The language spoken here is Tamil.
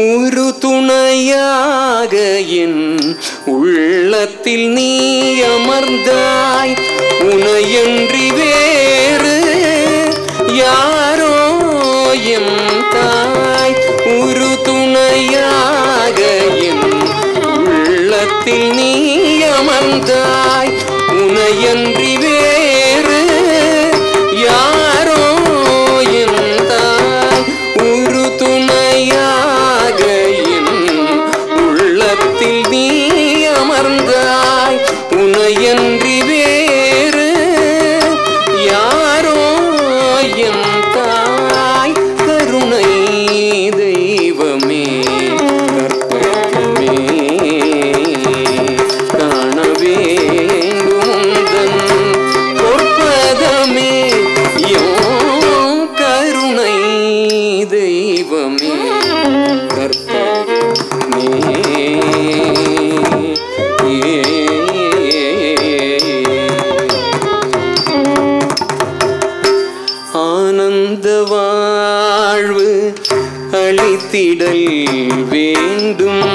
ஒரு துணையாக என் உள்ளத்தில் நீ அமர்ந்தாய். உனையன்றி வேறு யாரோ எம் தாய். ஒரு துணையாக என் உள்ளத்தில் நீ அமர்ந்தாய். உனையன்றி வேறு யாரோ எம் தாய். ஒரு துணையாக என் உள்ளத்தில் நீ அமர்ந்தாய். உனையன்றி வேறு யாரோ எம் தாய். கருணை தெய்வமே கற்பகமே காண வேண்டுமுந்தன் பொற்பதமே. யோ கருணை தெய்வமே கற்பகமே. ஆனந்த வாழ்வு அளித்திடல் வேண்டும்.